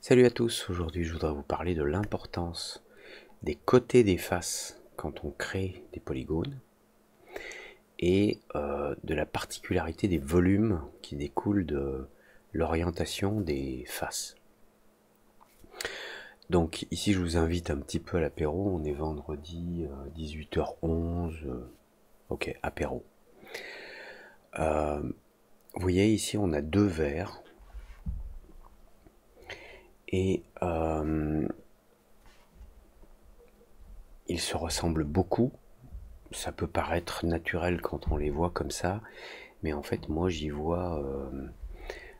Salut à tous, aujourd'hui je voudrais vous parler de l'importance des côtés des faces quand on crée des polygones et de la particularité des volumes qui découlent de l'orientation des faces. Donc ici je vous invite un petit peu à l'apéro, on est vendredi 18h11, ok, apéro. Vous voyez ici on a deux verres et ils se ressemblent beaucoup. Ça peut paraître naturel quand on les voit comme ça, mais en fait moi j'y vois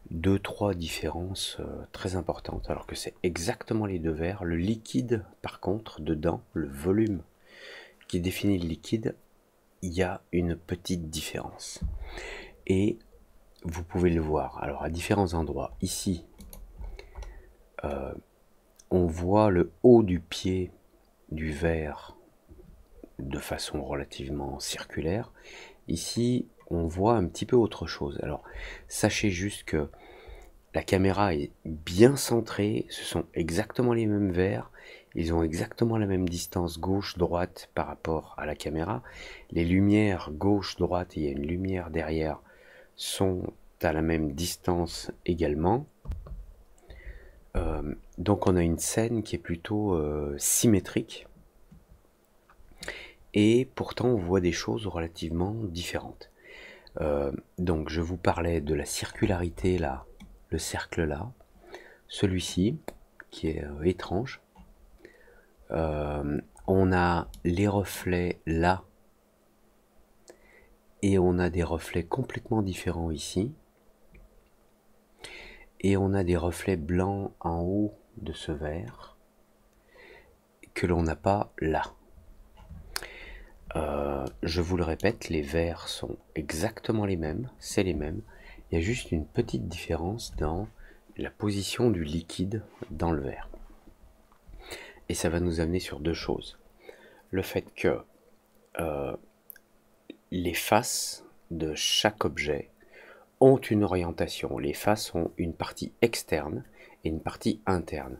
deux, trois différences très importantes, alors que c'est exactement les deux verres. Le liquide par contre, dedans, le volume qui définit le liquide, il y a une petite différence. Et vous pouvez le voir, alors à différents endroits. Ici, on voit le haut du pied du verre de façon relativement circulaire. Ici, on voit un petit peu autre chose. Alors, sachez juste que la caméra est bien centrée, ce sont exactement les mêmes verres, ils ont exactement la même distance gauche-droite par rapport à la caméra. Les lumières gauche-droite, il y a une lumière derrière, sont à la même distance également. Donc on a une scène qui est plutôt symétrique. Et pourtant on voit des choses relativement différentes. Donc je vous parlais de la circularité là, le cercle là, celui-ci qui est étrange. On a les reflets là et on a des reflets complètement différents ici. Et on a des reflets blancs en haut de ce verre que l'on n'a pas là. Je vous le répète, les verres sont exactement les mêmes, c'est les mêmes. Il y a juste une petite différence dans la position du liquide dans le verre. Et ça va nous amener sur deux choses. Le fait que les faces de chaque objet ont une orientation. Les faces ont une partie externe et une partie interne.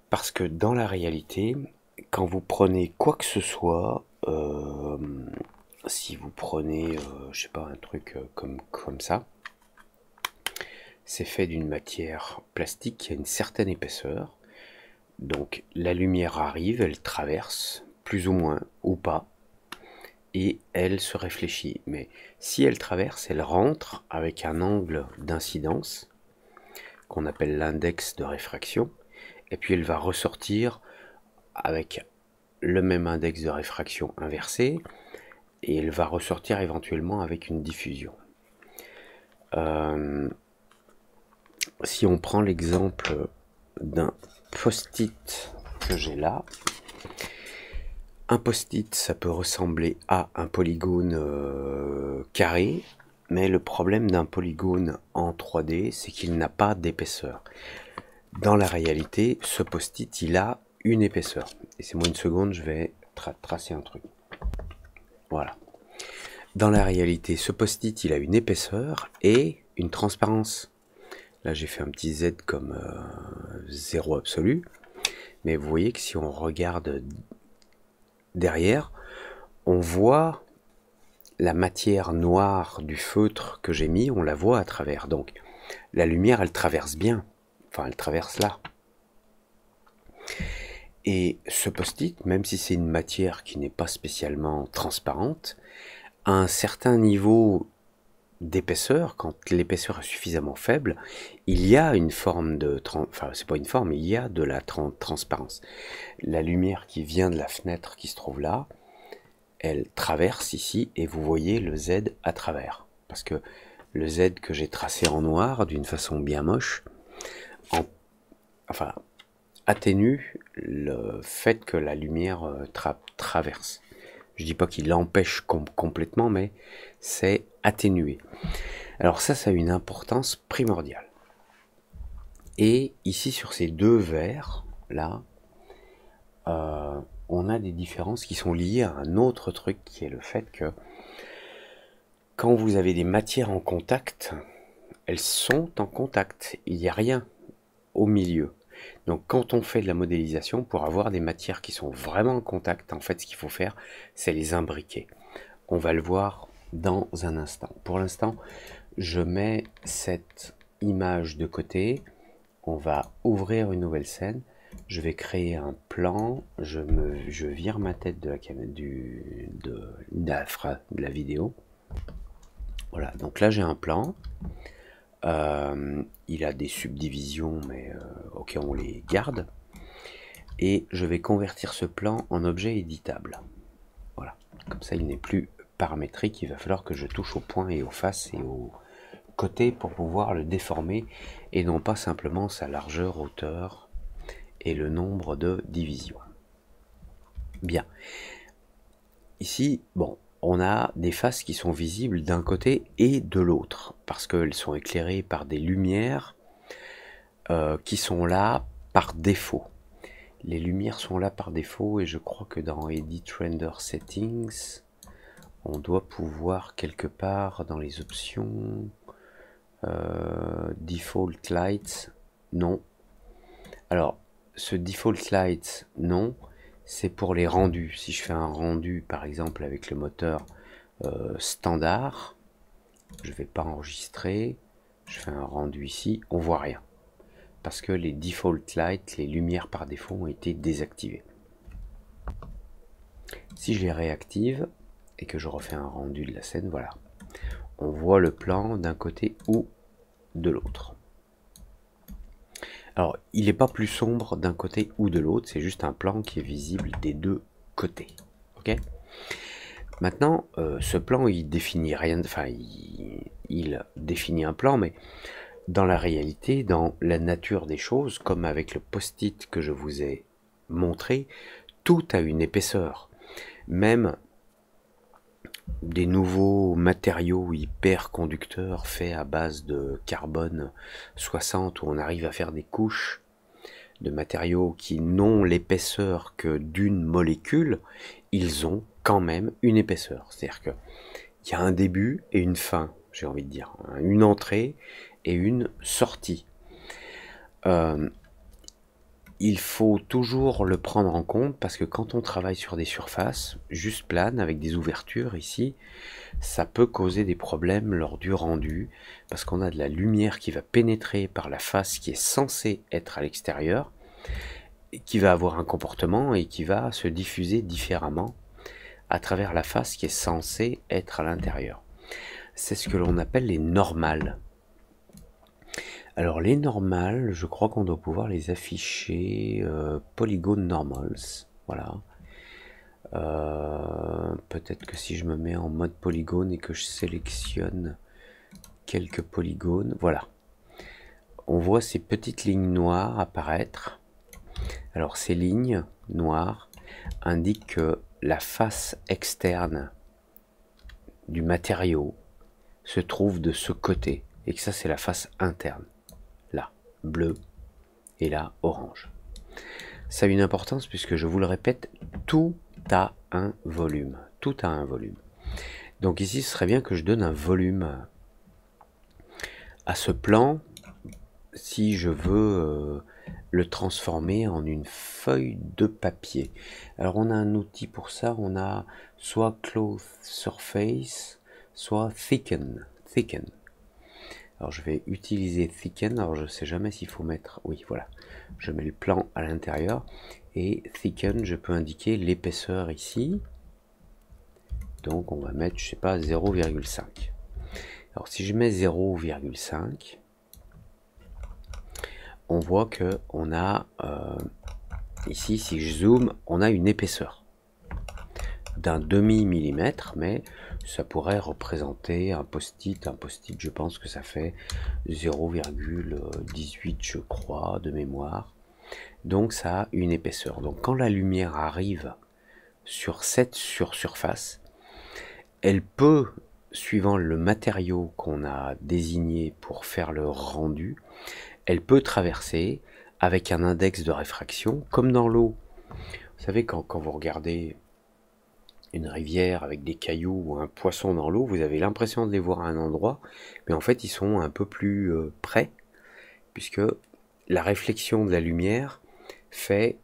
Parce que dans la réalité, quand vous prenez quoi que ce soit, si vous prenez, je sais pas, un truc comme ça, c'est fait d'une matière plastique qui a une certaine épaisseur. Donc la lumière arrive, elle traverse, plus ou moins, ou pas, et elle se réfléchit. Mais si elle traverse, elle rentre avec un angle d'incidence, qu'on appelle l'index de réfraction, et puis elle va ressortir avec le même index de réfraction inversé, et elle va ressortir éventuellement avec une diffusion. Si on prend l'exemple d'un post-it que j'ai là, un post-it ça peut ressembler à un polygone carré, mais le problème d'un polygone en 3D c'est qu'il n'a pas d'épaisseur. Dans la réalité, ce post-it il a une épaisseur. Laissez-moi une seconde, je vais tracer un truc. Voilà. Dans la réalité, ce post-it il a une épaisseur et une transparence. Là j'ai fait un petit Z comme 0 absolu, mais vous voyez que si on regarde derrière, on voit la matière noire du feutre que j'ai mis, on la voit à travers. Donc la lumière elle traverse bien, enfin elle traverse là. Et ce post-it, même si c'est une matière qui n'est pas spécialement transparente, à un certain niveau d'épaisseur, quand l'épaisseur est suffisamment faible, il y a une forme de... Enfin, c'est pas une forme, il y a de la transparence. La lumière qui vient de la fenêtre qui se trouve là, elle traverse ici et vous voyez le Z à travers. Parce que le Z que j'ai tracé en noir d'une façon bien moche, enfin, atténue le fait que la lumière traverse. Je dis pas qu'il l'empêche complètement, mais c'est atténué. Alors ça a une importance primordiale. Et ici sur ces deux verres là, on a des différences qui sont liées à un autre truc qui est le fait que quand vous avez des matières en contact, elles sont en contact, il n'y a rien au milieu. Donc quand on fait de la modélisation, pour avoir des matières qui sont vraiment en contact, en fait ce qu'il faut faire, c'est les imbriquer. On va le voir dans un instant. Pour l'instant, je mets cette image de côté. On va ouvrir une nouvelle scène. Je vais créer un plan. Je vire ma tête de la caméra de la vidéo. Voilà, donc là j'ai un plan. Il a des subdivisions, mais ok, on les garde. Et je vais convertir ce plan en objet éditable. Voilà, comme ça il n'est plus paramétrique. Il va falloir que je touche aux points et aux faces et aux côtés pour pouvoir le déformer et non pas simplement sa largeur, hauteur et le nombre de divisions. Bien. Ici, bon, on a des faces qui sont visibles d'un côté et de l'autre parce qu'elles sont éclairées par des lumières qui sont là par défaut. Les lumières sont là par défaut et je crois que dans Edit Render Settings, on doit pouvoir quelque part dans les options Default Light, non. Alors, ce Default Light, non, c'est pour les rendus. Si je fais un rendu, par exemple, avec le moteur standard, je ne vais pas enregistrer, je fais un rendu ici, on voit rien. Parce que les Default Light, les lumières par défaut, ont été désactivées. Si je les réactive et que je refais un rendu de la scène, voilà. On voit le plan d'un côté ou de l'autre. Alors, il n'est pas plus sombre d'un côté ou de l'autre, c'est juste un plan qui est visible des deux côtés. Ok ? Maintenant, ce plan, il définit rien, enfin, il définit un plan, mais dans la réalité, dans la nature des choses, comme avec le post-it que je vous ai montré, tout a une épaisseur. Même des nouveaux matériaux hyper conducteurs faits à base de carbone 60 où on arrive à faire des couches de matériaux qui n'ont l'épaisseur que d'une molécule, ils ont quand même une épaisseur. C'est-à-dire qu'il y a un début et une fin, j'ai envie de dire, une entrée et une sortie. Il faut toujours le prendre en compte parce que quand on travaille sur des surfaces juste planes avec des ouvertures ici, ça peut causer des problèmes lors du rendu parce qu'on a de la lumière qui va pénétrer par la face qui est censée être à l'extérieur, qui va avoir un comportement et qui va se diffuser différemment à travers la face qui est censée être à l'intérieur. C'est ce que l'on appelle les normales. Alors les normales, je crois qu'on doit pouvoir les afficher Polygon Normals, voilà. Peut-être que si je me mets en mode polygone et que je sélectionne quelques polygones, voilà. On voit ces petites lignes noires apparaître. Alors ces lignes noires indiquent que la face externe du matériau se trouve de ce côté et que ça c'est la face interne. Là, bleu et là, orange. Ça a une importance puisque je vous le répète, tout a un volume. Tout a un volume. Donc ici, ce serait bien que je donne un volume à ce plan si je veux le transformer en une feuille de papier. Alors on a un outil pour ça, on a soit Cloth Surface, soit Thicken. Alors je vais utiliser Thicken, alors je ne sais jamais s'il faut mettre, oui voilà, je mets le plan à l'intérieur, et Thicken, je peux indiquer l'épaisseur ici, donc on va mettre, je sais pas, 0,5. Alors si je mets 0,5, on voit que on a, ici si je zoome, on a une épaisseur d'un demi-millimètre, mais ça pourrait représenter un post-it. Un post-it, je pense que ça fait 0,18 je crois de mémoire. Donc ça a une épaisseur. Donc quand la lumière arrive sur cette surface, elle peut, suivant le matériau qu'on a désigné pour faire le rendu, elle peut traverser avec un index de réfraction, comme dans l'eau. Vous savez, quand vous regardez une rivière avec des cailloux ou un poisson dans l'eau, vous avez l'impression de les voir à un endroit, mais en fait ils sont un peu plus près, puisque la réflexion de la lumière fait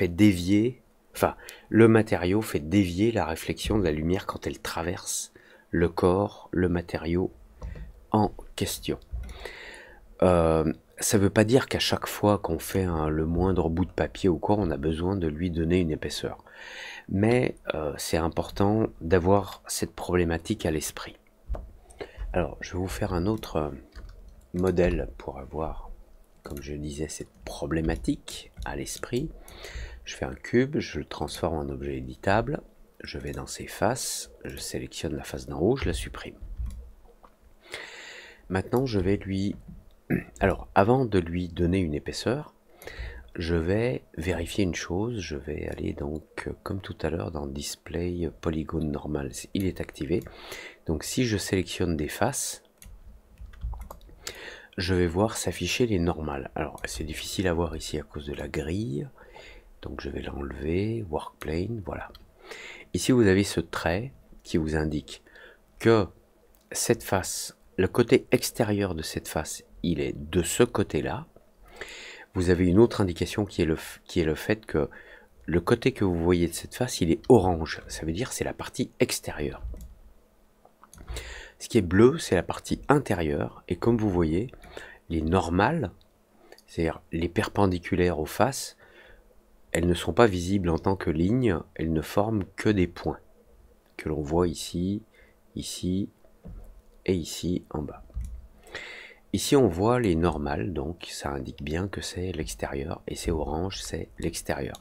dévier, enfin, le matériau fait dévier la réflexion de la lumière quand elle traverse le corps, le matériau en question. Ça ne veut pas dire qu'à chaque fois qu'on fait le moindre bout de papier ou quoi, on a besoin de lui donner une épaisseur. Mais c'est important d'avoir cette problématique à l'esprit. Alors, je vais vous faire un autre modèle pour avoir, comme je disais, cette problématique à l'esprit. Je fais un cube, je le transforme en objet éditable, je vais dans ses faces, je sélectionne la face d'en haut, je la supprime. Maintenant, je vais lui... Alors, avant de lui donner une épaisseur, je vais vérifier une chose. Je vais aller donc, comme tout à l'heure, dans Display Polygon Normal. Il est activé. Donc, si je sélectionne des faces, je vais voir s'afficher les normales. Alors, c'est difficile à voir ici à cause de la grille. Donc, je vais l'enlever. Workplane, voilà. Ici, vous avez ce trait qui vous indique que cette face, le côté extérieur de cette face, il est de ce côté-là. Vous avez une autre indication qui est le fait que le côté que vous voyez de cette face, il est orange. Ça veut dire c'est la partie extérieure. Ce qui est bleu, c'est la partie intérieure. Et comme vous voyez, les normales, c'est-à-dire les perpendiculaires aux faces, elles ne sont pas visibles en tant que lignes. Elles ne forment que des points que l'on voit ici, ici et ici en bas. Ici, on voit les normales, donc ça indique bien que c'est l'extérieur, et c'est orange, c'est l'extérieur.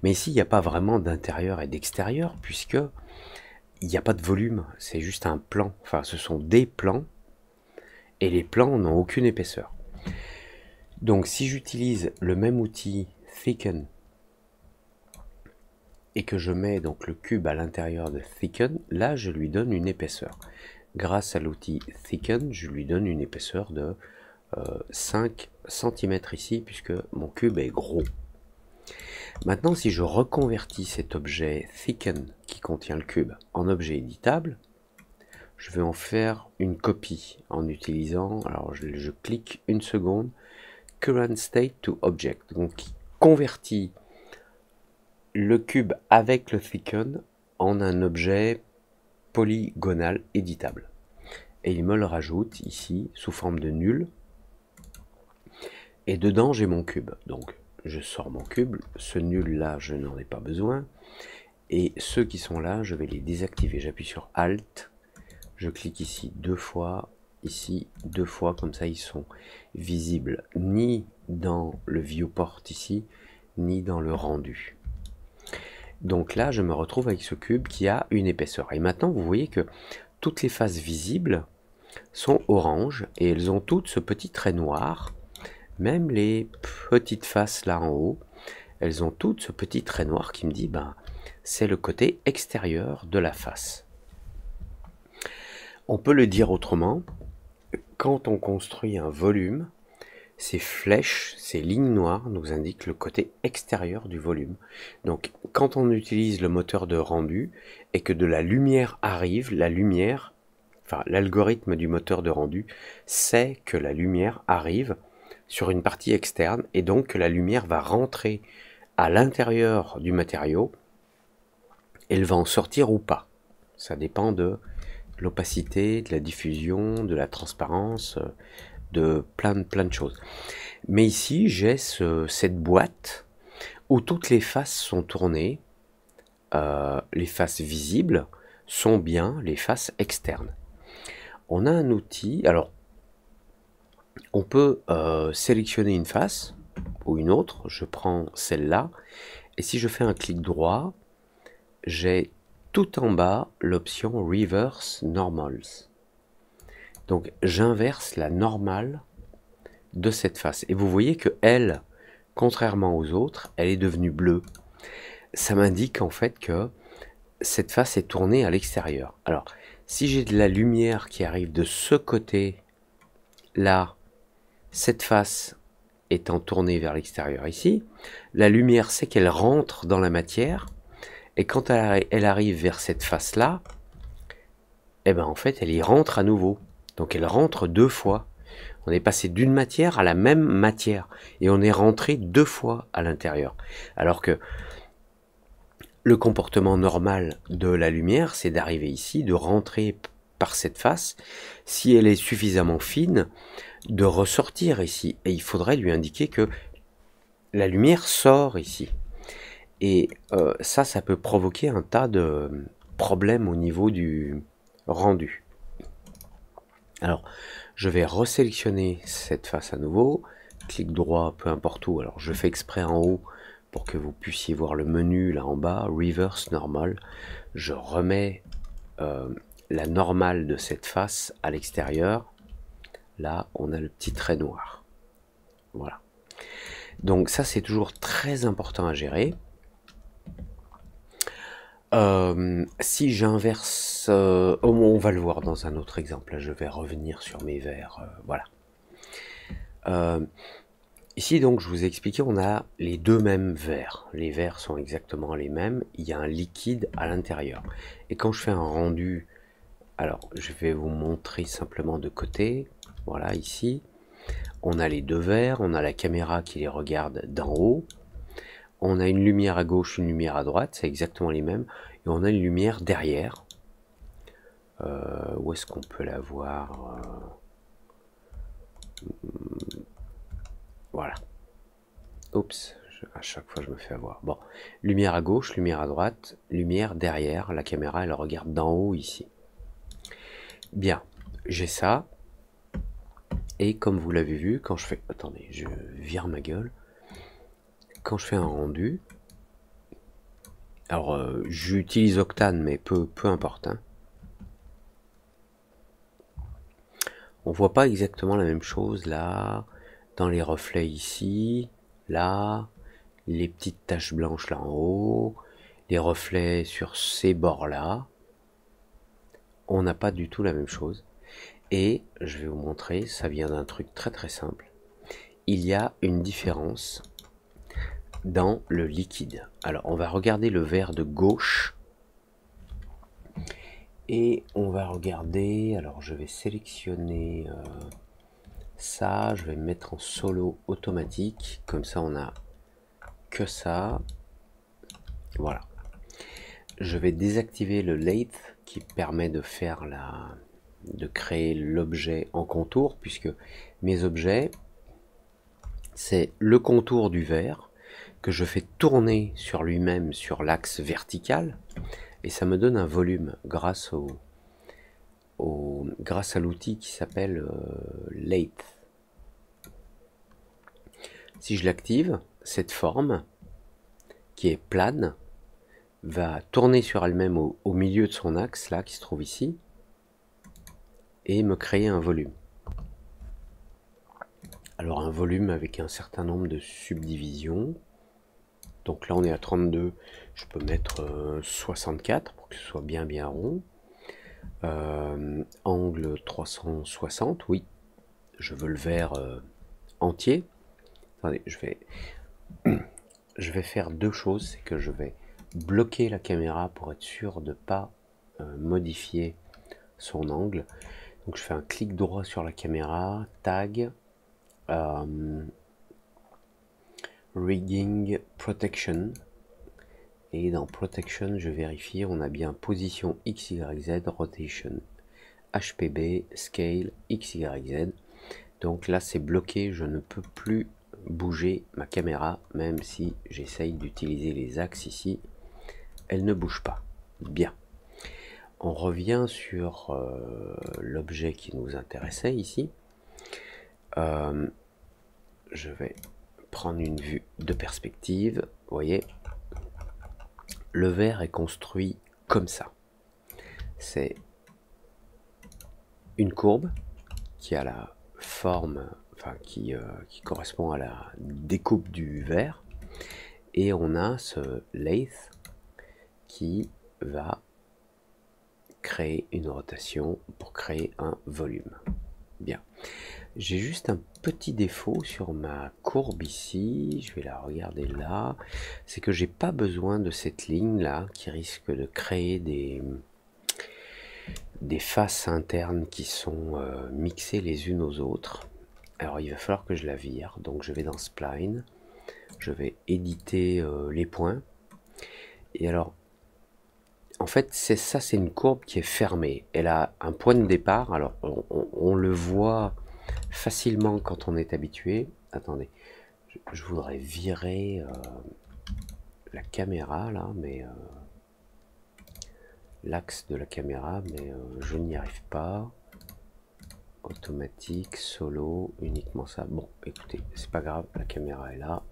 Mais ici, il n'y a pas vraiment d'intérieur et d'extérieur, puisque il n'y a pas de volume, c'est juste un plan. Enfin, ce sont des plans, et les plans n'ont aucune épaisseur. Donc, si j'utilise le même outil Thicken, et que je mets donc le cube à l'intérieur de Thicken, là, je lui donne une épaisseur. Grâce à l'outil Thicken, je lui donne une épaisseur de 5 cm ici, puisque mon cube est gros. Maintenant, si je reconvertis cet objet Thicken qui contient le cube en objet éditable, je vais en faire une copie en utilisant, alors je clique une seconde, Current State to Object, donc qui convertit le cube avec le Thicken en un objet polygonal éditable. Et il me le rajoute ici sous forme de nul. Et dedans j'ai mon cube. Donc je sors mon cube. Ce nul là je n'en ai pas besoin. Et ceux qui sont là je vais les désactiver. J'appuie sur Alt. Je clique ici 2 fois. Ici 2 fois. Comme ça ils sont visibles ni dans le viewport ici ni dans le rendu. Donc là, je me retrouve avec ce cube qui a une épaisseur. Et maintenant, vous voyez que toutes les faces visibles sont oranges et elles ont toutes ce petit trait noir. Même les petites faces là en haut, elles ont toutes ce petit trait noir qui me dit, ben, c'est le côté extérieur de la face. On peut le dire autrement, quand on construit un volume, ces flèches, ces lignes noires nous indiquent le côté extérieur du volume. Donc quand on utilise le moteur de rendu et que de la lumière arrive, la lumière, enfin l'algorithme du moteur de rendu sait que la lumière arrive sur une partie externe et donc que la lumière va rentrer à l'intérieur du matériau. Elle va en sortir ou pas. Ça dépend de l'opacité, de la diffusion, de la transparence, de plein de choses. Mais ici, j'ai cette boîte où toutes les faces sont tournées. Les faces visibles sont bien les faces externes. On a un outil, alors on peut sélectionner une face ou une autre. Je prends celle-là et si je fais un clic droit, j'ai tout en bas l'option Reverse Normals. Donc j'inverse la normale de cette face. Et vous voyez que elle, contrairement aux autres, elle est devenue bleue. Ça m'indique en fait que cette face est tournée à l'extérieur. Alors, si j'ai de la lumière qui arrive de ce côté-là, cette face étant tournée vers l'extérieur ici, la lumière sait qu'elle rentre dans la matière, et quand elle arrive vers cette face-là, eh ben en fait, elle y rentre à nouveau. Donc elle rentre 2 fois. On est passé d'une matière à la même matière. Et on est rentré 2 fois à l'intérieur. Alors que le comportement normal de la lumière, c'est d'arriver ici, de rentrer par cette face. Si elle est suffisamment fine, de ressortir ici. Et il faudrait lui indiquer que la lumière sort ici. Et ça peut provoquer un tas de problèmes au niveau du rendu. Alors, je vais resélectionner cette face à nouveau, clic droit, peu importe où. Alors, je fais exprès en haut pour que vous puissiez voir le menu là en bas, Reverse Normal. Je remets la normale de cette face à l'extérieur. Là, on a le petit trait noir. Voilà. Donc ça, c'est toujours très important à gérer. Si j'inverse, on va le voir dans un autre exemple. Là, je vais revenir sur mes verres. Voilà. Ici, donc, je vous ai expliqué, on a les deux mêmes verres. Les verres sont exactement les mêmes. Il y a un liquide à l'intérieur. Et quand je fais un rendu, alors, je vais vous montrer simplement de côté. Voilà, ici, on a les deux verres. On a la caméra qui les regarde d'en haut. On a une lumière à gauche, une lumière à droite, c'est exactement les mêmes. Et on a une lumière derrière. Où est-ce qu'on peut la voir? Voilà. Oups, à chaque fois je me fais avoir. Bon, lumière à gauche, lumière à droite, lumière derrière. La caméra, elle regarde d'en haut ici. Bien, j'ai ça. Et comme vous l'avez vu, quand je fais... Attendez, je vire ma gueule. Quand je fais un rendu... Alors, j'utilise Octane, mais peu importe. Hein. On voit pas exactement la même chose là, dans les reflets ici, là, les petites taches blanches là en haut, les reflets sur ces bords-là. On n'a pas du tout la même chose. Et je vais vous montrer, ça vient d'un truc très très simple. Il y a une différence dans le liquide. Alors, on va regarder le verre de gauche. Et on va regarder, alors je vais sélectionner ça, je vais me mettre en solo automatique, comme ça on a que ça. Voilà. Je vais désactiver le lathe qui permet de faire de créer l'objet en contour, puisque mes objets, c'est le contour du verre que je fais tourner sur lui-même sur l'axe vertical. Et ça me donne un volume grâce grâce à l'outil qui s'appelle Lathe. Si je l'active, cette forme qui est plane va tourner sur elle-même au milieu de son axe là qui se trouve ici et me créer un volume. Alors un volume avec un certain nombre de subdivisions. Donc là on est à 32, je peux mettre 64 pour que ce soit bien rond. Angle 360, oui. Je veux le verre entier. Attendez, je vais faire deux choses. C'est que je vais bloquer la caméra pour être sûr de ne pas modifier son angle. Donc je fais un clic droit sur la caméra, tag, rigging protection. Et dans protection, je vérifie, on a bien position XYZ, rotation, HPB, scale, XYZ. Donc là, c'est bloqué, je ne peux plus bouger ma caméra, même si j'essaye d'utiliser les axes ici. Elle ne bouge pas. Bien. On revient sur l'objet qui nous intéressait ici. Je vais prendre une vue de perspective. Vous voyez, le verre est construit comme ça. C'est une courbe qui a la forme, enfin qui correspond à la découpe du verre, et on a ce lathe qui va créer une rotation pour créer un volume. Bien. J'ai juste un petit défaut sur ma courbe ici, je vais la regarder là, c'est que j'ai pas besoin de cette ligne là qui risque de créer des faces internes qui sont mixées les unes aux autres. Alors il va falloir que je la vire, donc je vais dans Spline, je vais éditer les points, et alors en fait c'est une courbe qui est fermée, elle a un point de départ, alors on le voit facilement quand on est habitué. Attendez, je voudrais virer la caméra là, mais l'axe de la caméra, mais je n'y arrive pas. Automatique, solo, uniquement ça. Bon, écoutez, c'est pas grave, la caméra est là.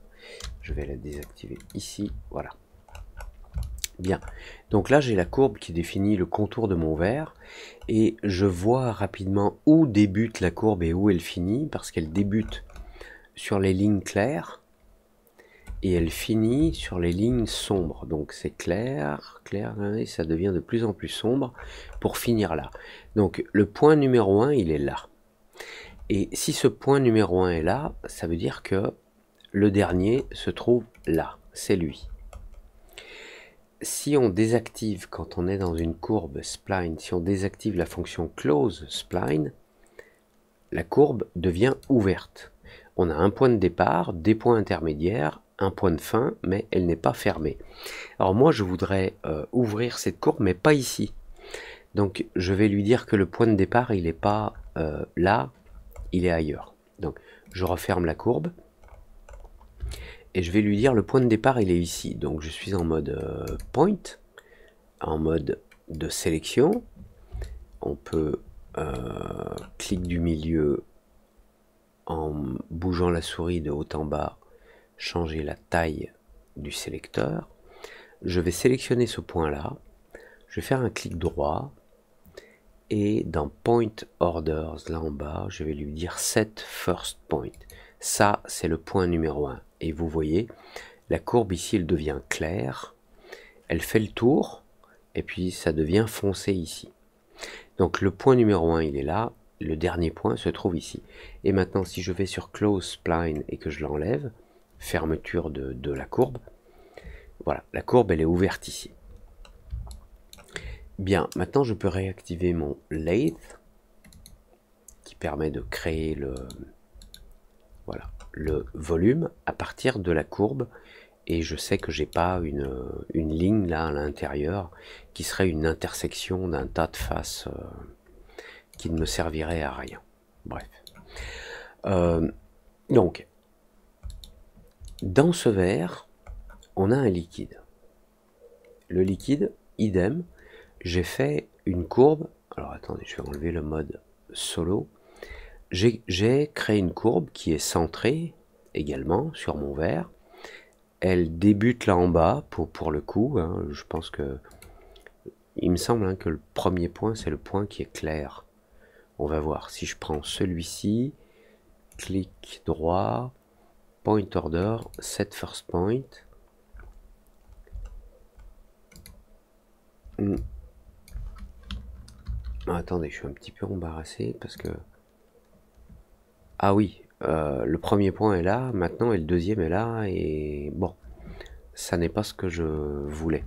Je vais la désactiver ici, voilà. Bien, donc là j'ai la courbe qui définit le contour de mon verre et je vois rapidement où débute la courbe et où elle finit, parce qu'elle débute sur les lignes claires et elle finit sur les lignes sombres. Donc c'est clair, clair, et ça devient de plus en plus sombre pour finir là. Donc le point numéro 1, il est là. Et si ce point numéro 1 est là, ça veut dire que le dernier se trouve là, c'est lui. Si on désactive, quand on est dans une courbe spline, si on désactive la fonction close spline, la courbe devient ouverte. On a un point de départ, des points intermédiaires, un point de fin, mais elle n'est pas fermée. Alors moi je voudrais ouvrir cette courbe, mais pas ici. Donc je vais lui dire que le point de départ, il n'est pas là, il est ailleurs. Donc je referme la courbe. Et je vais lui dire le point de départ il est ici, donc je suis en mode point, en mode de sélection. On peut clic du milieu en bougeant la souris de haut en bas, changer la taille du sélecteur. Je vais sélectionner ce point là, je vais faire un clic droit et dans point orders là en bas, je vais lui dire set first point. Ça c'est le point numéro 1 et vous voyez la courbe ici, elle devient claire, elle fait le tour, et puis ça devient foncé ici. Donc le point numéro 1, il est là, le dernier point se trouve ici. Et maintenant, si je vais sur Close Spline et que je l'enlève, fermeture de la courbe, voilà, la courbe, elle est ouverte ici. Bien, maintenant je peux réactiver mon Lathe, qui permet de créer voilà, le volume à partir de la courbe. Et je sais que j'ai pas une ligne là à l'intérieur qui serait une intersection d'un tas de faces qui ne me servirait à rien. Bref. Donc, dans ce verre, on a un liquide. Le liquide, idem, j'ai fait une courbe. Alors attendez, je vais enlever le mode solo. J'ai créé une courbe qui est centrée également sur mon verre. Elle débute là en bas pour le coup, hein, je pense que il me semble hein, que le premier point c'est le point qui est clair. On va voir si je prends celui-ci, clic droit, point order, set first point. Attendez, je suis un petit peu embarrassé parce que ah oui, le premier point est là maintenant et le deuxième est là et bon, ça n'est pas ce que je voulais.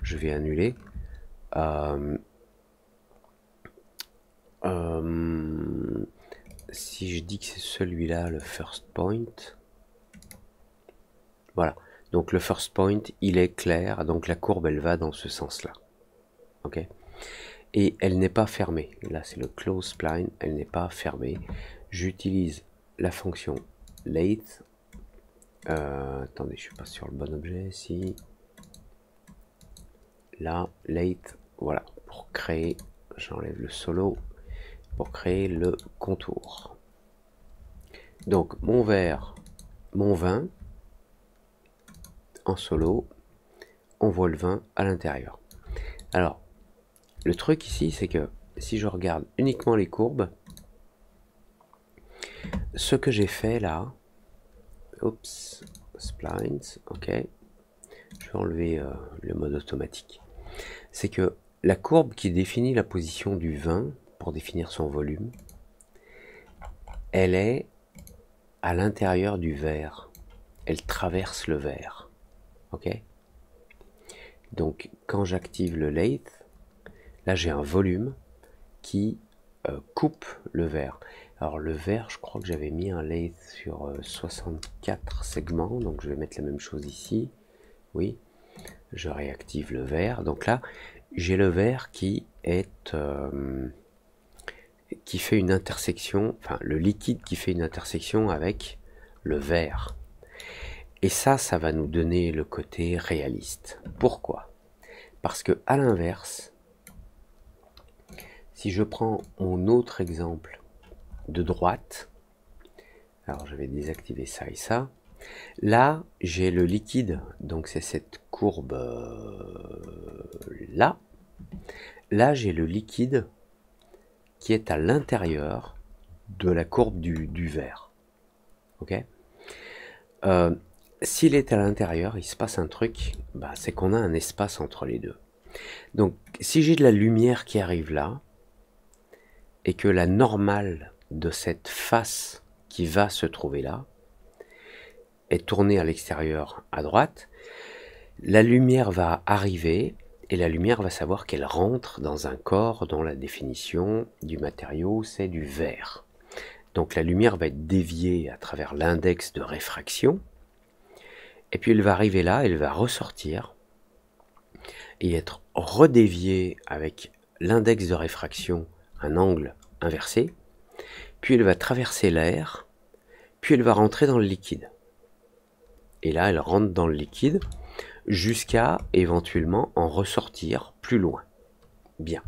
Je vais annuler. Si je dis que c'est celui-là le first point, voilà, donc le first point il est clair, donc la courbe elle va dans ce sens là, ok, et elle n'est pas fermée. Là c'est le close spline, elle n'est pas fermée. J'utilise la fonction lathe. Attendez, je suis pas sur le bon objet. Si là lathe, voilà, pour créer, j'enlève le solo pour créer le contour. Donc mon verre, mon vin en solo, on voit le vin à l'intérieur. Alors le truc ici c'est que si je regarde uniquement les courbes, ce que j'ai fait là, oups, splines, ok, je vais enlever le mode automatique, c'est que la courbe qui définit la position du vin pour définir son volume, elle est à l'intérieur du verre, elle traverse le verre, ok. Donc quand j'active le lathe, là j'ai un volume qui coupe le verre. Alors le vert, je crois que j'avais mis un lathe sur 64 segments, donc je vais mettre la même chose ici. Oui, je réactive le vert. Donc là, j'ai le vert qui est qui fait une intersection, enfin le liquide qui fait une intersection avec le vert. Et ça va nous donner le côté réaliste. Pourquoi? Parce que à l'inverse, si je prends mon autre exemple de droite, alors je vais désactiver ça et ça. Là, j'ai le liquide, donc c'est cette courbe là. Là, j'ai le liquide qui est à l'intérieur de la courbe du verre. Ok? S'il est à l'intérieur, il se passe un truc, c'est qu'on a un espace entre les deux. Donc, si j'ai de la lumière qui arrive là, et que la normale de cette face qui va se trouver là est tournée à l'extérieur à droite, la lumière va arriver et la lumière va savoir qu'elle rentre dans un corps dont la définition du matériau c'est du verre. Donc la lumière va être déviée à travers l'index de réfraction et puis elle va arriver là, elle va ressortir et être redéviée avec l'index de réfraction, un angle inversé, puis elle va traverser l'air, puis elle va rentrer dans le liquide. Et là, elle rentre dans le liquide jusqu'à éventuellement en ressortir plus loin. Bien.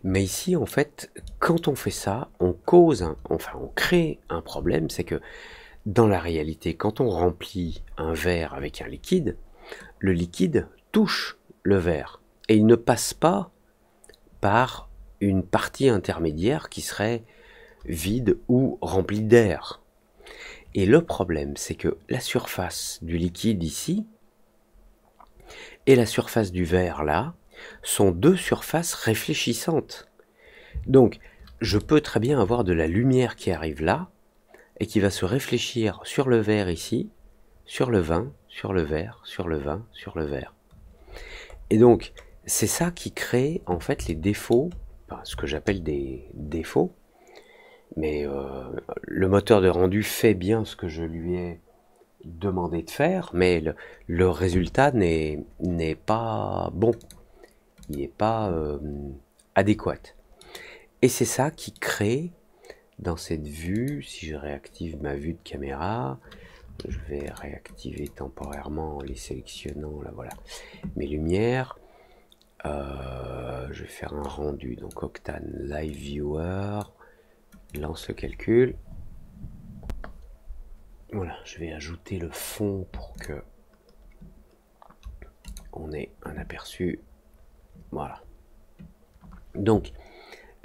Mais ici, en fait, quand on fait ça, on crée un problème, c'est que dans la réalité, quand on remplit un verre avec un liquide, le liquide touche le verre et il ne passe pas par une partie intermédiaire qui serait vide ou remplie d'air. Et le problème, c'est que la surface du liquide ici et la surface du verre là sont deux surfaces réfléchissantes. Donc, je peux très bien avoir de la lumière qui arrive là et qui va se réfléchir sur le verre ici, sur le vin, sur le verre, sur le vin, sur le verre. Et donc, c'est ça qui crée en fait les défauts, ce que j'appelle des défauts, mais le moteur de rendu fait bien ce que je lui ai demandé de faire, mais le résultat n'est pas bon, il n'est pas adéquat. Et c'est ça qui crée dans cette vue, si je réactive ma vue de caméra, je vais réactiver temporairement en les sélectionnant, là voilà, mes lumières. Je vais faire un rendu, donc Octane Live Viewer, lance le calcul. Voilà, je vais ajouter le fond pour que on ait un aperçu. Voilà. Donc,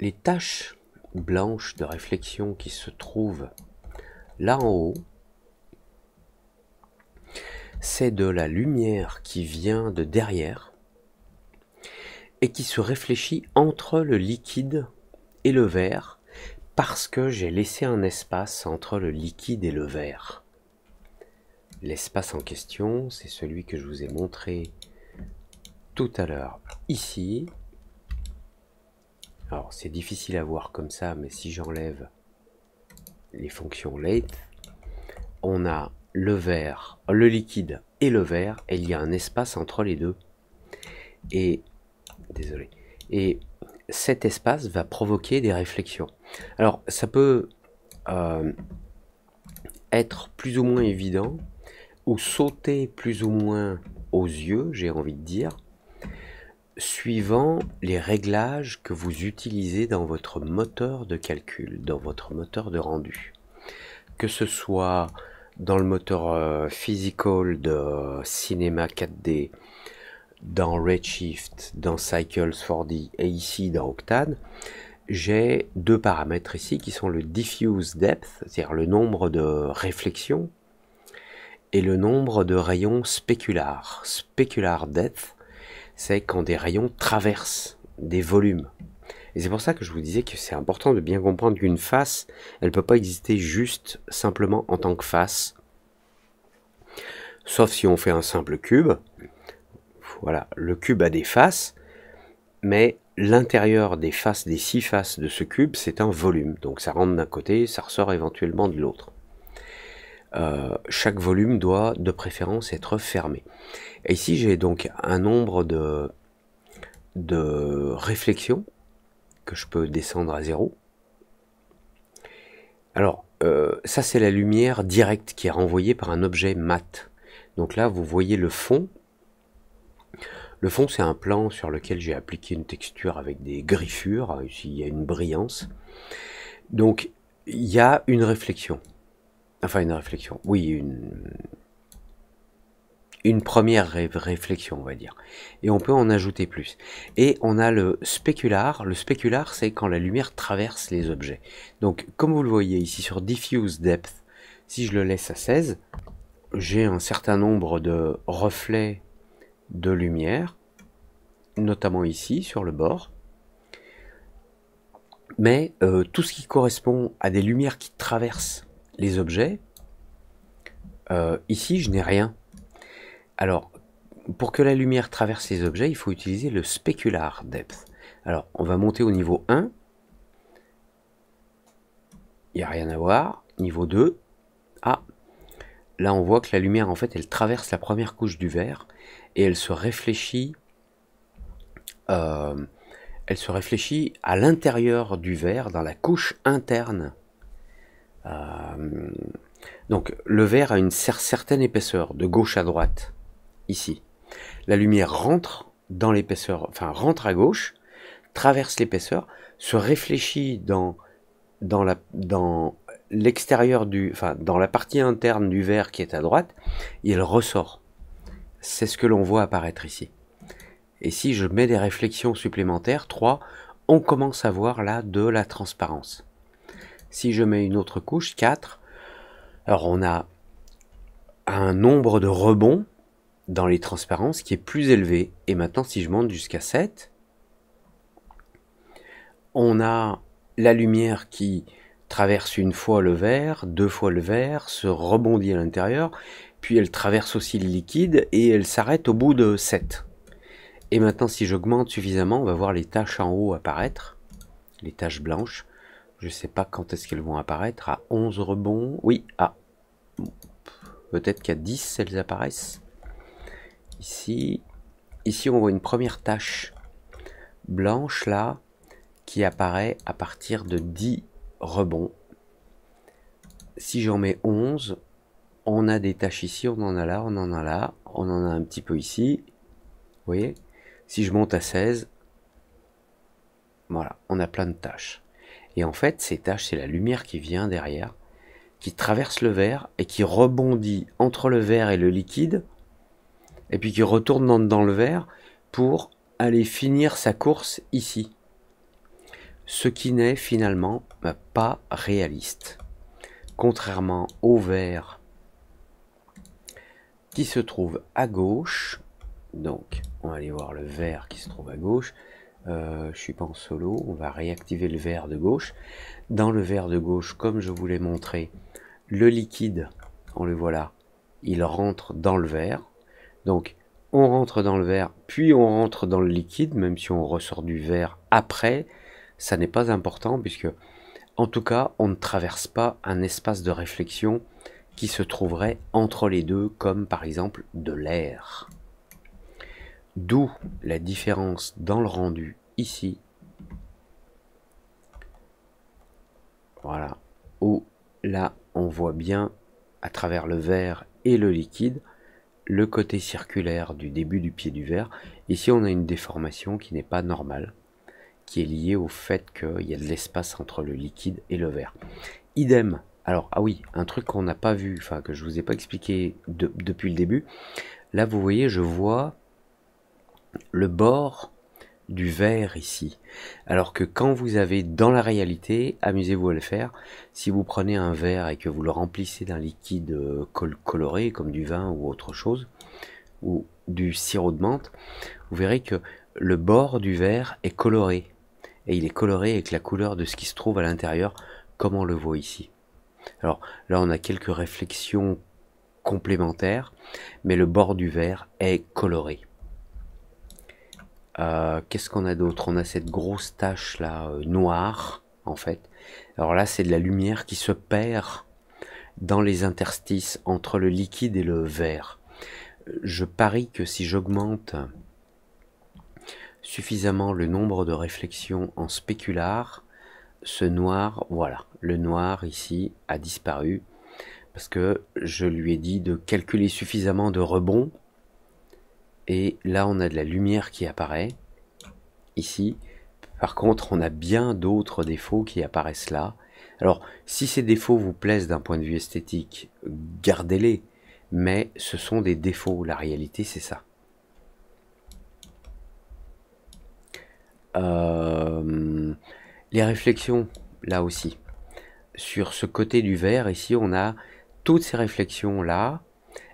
les taches blanches de réflexion qui se trouvent là en haut, c'est de la lumière qui vient de derrière et qui se réfléchit entre le liquide et le verre parce que j'ai laissé un espace entre le liquide et le verre. L'espace en question, c'est celui que je vous ai montré tout à l'heure ici. Alors c'est difficile à voir comme ça, mais si j'enlève les fonctions lathe, on a le verre, le liquide et le verre, et il y a un espace entre les deux. Et désolé. Et cet espace va provoquer des réflexions. Alors ça peut être plus ou moins évident ou sauter plus ou moins aux yeux, j'ai envie de dire, suivant les réglages que vous utilisez dans votre moteur de calcul, dans votre moteur de rendu. Que ce soit dans le moteur physical de cinéma 4D, dans Redshift, dans Cycles 4D et ici dans Octane, j'ai deux paramètres ici qui sont le diffuse depth, c'est-à-dire le nombre de réflexions, et le nombre de rayons spéculars. Specular depth, c'est quand des rayons traversent des volumes. Et c'est pour ça que je vous disais que c'est important de bien comprendre qu'une face, elle ne peut pas exister juste simplement en tant que face. Sauf si on fait un simple cube. Voilà, le cube a des faces, mais l'intérieur des faces, des 6 faces de ce cube, c'est un volume. Donc ça rentre d'un côté, ça ressort éventuellement de l'autre. Chaque volume doit de préférence être fermé. Et ici j'ai donc un nombre de réflexions que je peux descendre à 0. Alors ça c'est la lumière directe qui est renvoyée par un objet mat. Donc là vous voyez le fond. Le fond c'est un plan sur lequel j'ai appliqué une texture avec des griffures. Ici il y a une brillance. Donc il y a une réflexion. Enfin une réflexion, oui, une première réflexion, on va dire. Et on peut en ajouter plus. Et on a le spécular. Le spécular, c'est quand la lumière traverse les objets. Donc, comme vous le voyez ici sur Diffuse Depth, si je le laisse à 16, j'ai un certain nombre de reflets de lumière, notamment ici, sur le bord. Mais tout ce qui correspond à des lumières qui traversent les objets, ici, je n'ai rien. Alors, pour que la lumière traverse les objets, il faut utiliser le specular depth. Alors, on va monter au niveau 1. Il n'y a rien à voir. Niveau 2. Ah, là on voit que la lumière, en fait, elle traverse la première couche du verre et elle se réfléchit à l'intérieur du verre, dans la couche interne. Donc, le verre a une certaine épaisseur, de gauche à droite, ici. La lumière rentre dans l'épaisseur, enfin rentre à gauche, traverse l'épaisseur, se réfléchit dans l'extérieur dans la partie interne du verre qui est à droite, et elle ressort. C'est ce que l'on voit apparaître ici. Et si je mets des réflexions supplémentaires, 3, on commence à voir là de la transparence. Si je mets une autre couche, 4, alors on a un nombre de rebonds dans les transparences qui est plus élevé. Et maintenant, si je monte jusqu'à 7, on a la lumière qui traverse une fois le verre, 2 fois le verre, se rebondit à l'intérieur, puis elle traverse aussi le liquide et elle s'arrête au bout de 7. Et maintenant, si j'augmente suffisamment, on va voir les taches en haut apparaître, les taches blanches. Je ne sais pas quand est-ce qu'elles vont apparaître, à 11 rebonds, oui, peut-être qu'à 10 elles apparaissent. Ici, on voit une première tache blanche là, qui apparaît à partir de 10 rebonds. Si j'en mets 11, on a des taches ici, on en a là, on en a là, on en a un petit peu ici. Vous voyez? Si je monte à 16, voilà, on a plein de taches. Et en fait, ces taches, c'est la lumière qui vient derrière, qui traverse le verre et qui rebondit entre le verre et le liquide, et puis qui retourne dans le verre pour aller finir sa course ici. Ce qui n'est finalement pas réaliste. Contrairement au verre qui se trouve à gauche, donc on va aller voir le verre qui se trouve à gauche, je suis pas en solo, on va réactiver le verre de gauche. Dans le verre de gauche, comme je vous l'ai montré, le liquide, on le voit là, il rentre dans le verre, donc on rentre dans le verre, puis on rentre dans le liquide, même si on ressort du verre après, ça n'est pas important puisque, en tout cas, on ne traverse pas un espace de réflexion qui se trouverait entre les deux, comme par exemple de l'air. D'où la différence dans le rendu ici, voilà, où là on voit bien à travers le verre et le liquide le côté circulaire du début du pied du verre. Ici on a une déformation qui n'est pas normale, qui est liée au fait qu'il y a de l'espace entre le liquide et le verre. Idem. Alors, ah oui, un truc qu'on n'a pas vu, enfin que je vous ai pas expliqué depuis le début. Là, vous voyez, je vois le bord du verre ici. Alors que quand vous avez dans la réalité, amusez-vous à le faire, si vous prenez un verre et que vous le remplissez d'un liquide coloré, comme du vin ou autre chose, ou du sirop de menthe, vous verrez que le bord du verre est coloré. Et il est coloré avec la couleur de ce qui se trouve à l'intérieur, comme on le voit ici. Alors là, on a quelques réflexions complémentaires, mais le bord du verre est coloré. Qu'est-ce qu'on a d'autre? On a cette grosse tache là, noire, en fait. Alors là, c'est de la lumière qui se perd dans les interstices entre le liquide et le verre. Je parie que si j'augmente suffisamment le nombre de réflexions en spécular, ce noir, voilà, le noir ici a disparu, parce que je lui ai dit de calculer suffisamment de rebonds, et là on a de la lumière qui apparaît, ici. Par contre, on a bien d'autres défauts qui apparaissent là. Alors, si ces défauts vous plaisent d'un point de vue esthétique, gardez-les, mais ce sont des défauts, la réalité c'est ça. Les réflexions, là aussi, sur ce côté du verre, ici on a toutes ces réflexions là,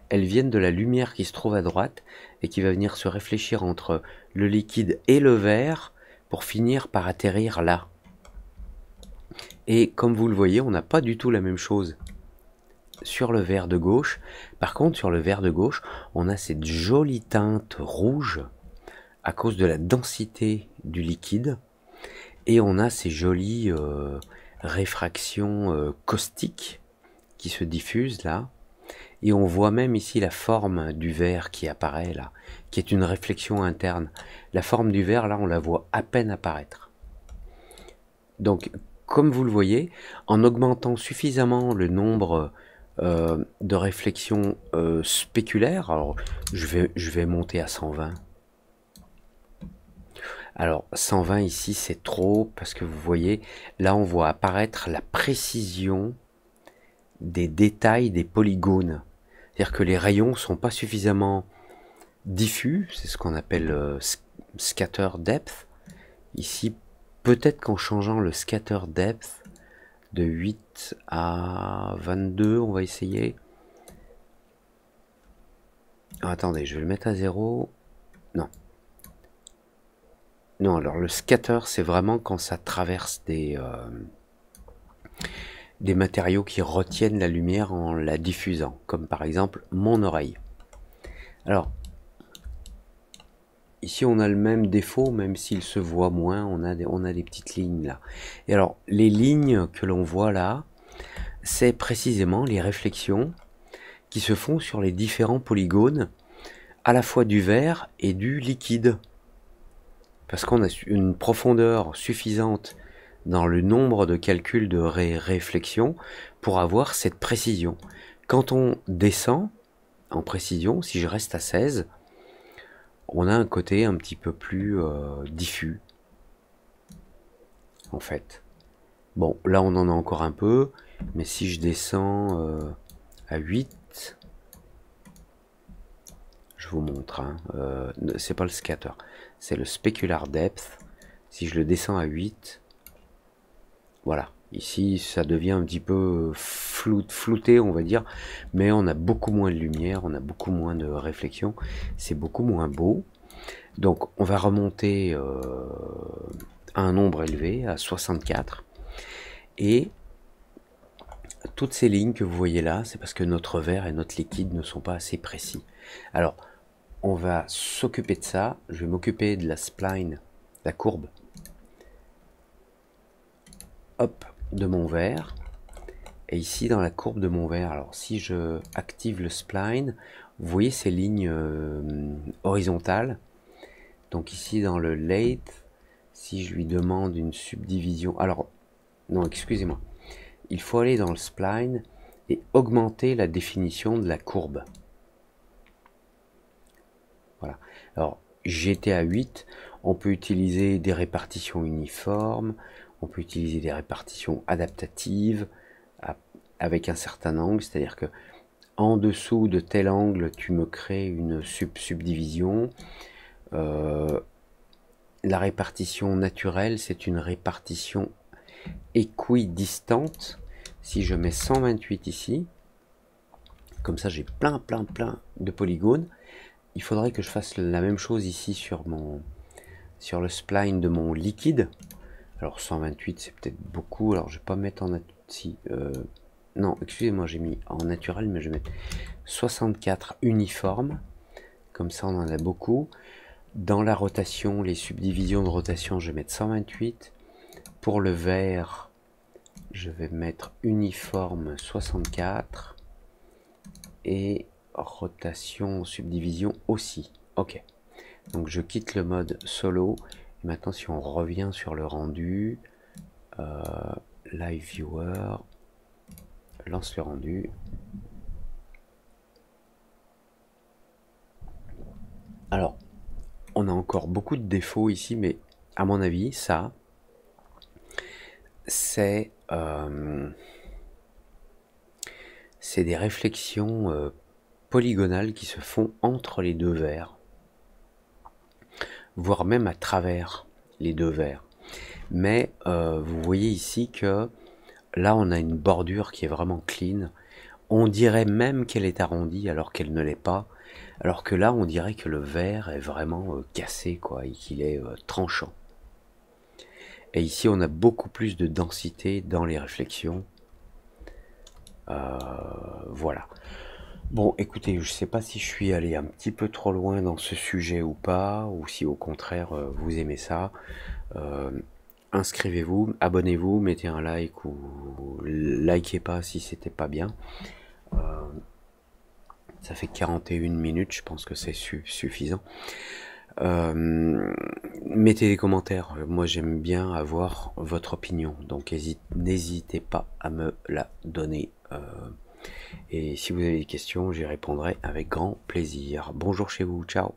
elles viennent de la lumière qui se trouve à droite et qui va venir se réfléchir entre le liquide et le verre pour finir par atterrir là. Et comme vous le voyez, on n'a pas du tout la même chose sur le verre de gauche. Par contre, sur le verre de gauche, on a cette jolie teinte rouge à cause de la densité du liquide. Et on a ces jolies réfractions caustiques qui se diffusent là. Et on voit même ici la forme du verre qui apparaît là, qui est une réflexion interne. La forme du verre, là, on la voit à peine apparaître. Donc, comme vous le voyez, en augmentant suffisamment le nombre de réflexions spéculaires, alors je vais monter à 120. Alors 120 ici c'est trop, parce que vous voyez, là on voit apparaître la précision des détails des polygones. C'est-à-dire que les rayons sont pas suffisamment diffus, c'est ce qu'on appelle scatter depth. Ici, peut-être qu'en changeant le scatter depth de 8 à 22, on va essayer. Ah, attendez, je vais le mettre à 0. Non. Non, alors le scatter, c'est vraiment quand ça traverse des matériaux qui retiennent la lumière en la diffusant, comme par exemple mon oreille. Alors, ici on a le même défaut, même s'il se voit moins, on a des petites lignes là. Et alors, les lignes que l'on voit là, c'est précisément les réflexions qui se font sur les différents polygones, à la fois du verre et du liquide. Parce qu'on a une profondeur suffisante dans le nombre de calculs de réflexion pour avoir cette précision. Quand on descend en précision, si je reste à 16, on a un côté un petit peu plus diffus, en fait. Bon, là on en a encore un peu, mais si je descends à 8, je vous montre, hein, c'est pas le scatter, c'est le specular depth. Si je le descends à 8, voilà, ici ça devient un petit peu flouté, on va dire, mais on a beaucoup moins de lumière, on a beaucoup moins de réflexion, c'est beaucoup moins beau. Donc on va remonter à un nombre élevé, à 64, et toutes ces lignes que vous voyez là, c'est parce que notre verre et notre liquide ne sont pas assez précis. Alors, on va s'occuper de ça. Je vais m'occuper de la spline, la courbe, hop, de mon verre. Et ici, dans la courbe de mon verre, alors si je active le spline, vous voyez ces lignes horizontales. Donc ici, dans le lathe, si je lui demande une subdivision... Alors, non, excusez-moi. Il faut aller dans le spline et augmenter la définition de la courbe. Voilà. Alors, j'étais à 8. On peut utiliser des répartitions uniformes. On peut utiliser des répartitions adaptatives avec un certain angle. C'est-à-dire que en dessous de tel angle, tu me crées une subdivision. La répartition naturelle, c'est une répartition équidistante. Si je mets 128 ici, comme ça j'ai plein de polygones. Il faudrait que je fasse la même chose ici sur le spline de mon liquide. Alors 128 c'est peut-être beaucoup, alors je vais pas mettre en non, excusez-moi, j'ai mis en naturel, mais je vais mettre 64 uniformes, comme ça on en a beaucoup. Dans la rotation, les subdivisions de rotation, je vais mettre 128. Pour le vert, je vais mettre uniforme 64. Et rotation, subdivision aussi. Ok. Donc je quitte le mode solo. Et maintenant, si on revient sur le rendu, Live Viewer, lance le rendu. Alors, on a encore beaucoup de défauts ici, mais à mon avis, ça, c'est des réflexions polygonales qui se font entre les deux verres, voire même à travers les deux verres. Mais vous voyez ici que là, on a une bordure qui est vraiment clean. On dirait même qu'elle est arrondie alors qu'elle ne l'est pas. Alors que là, on dirait que le verre est vraiment cassé, quoi, et qu'il est tranchant. Et ici, on a beaucoup plus de densité dans les réflexions. Voilà. Bon, écoutez, je ne sais pas si je suis allé un petit peu trop loin dans ce sujet ou pas, ou si au contraire vous aimez ça. Inscrivez-vous, abonnez-vous, mettez un like ou likez pas si c'était pas bien. Ça fait 41 minutes, je pense que c'est suffisant. Mettez des commentaires, moi j'aime bien avoir votre opinion, donc n'hésitez pas à me la donner. Et si vous avez des questions, j'y répondrai avec grand plaisir. Bonjour chez vous, ciao.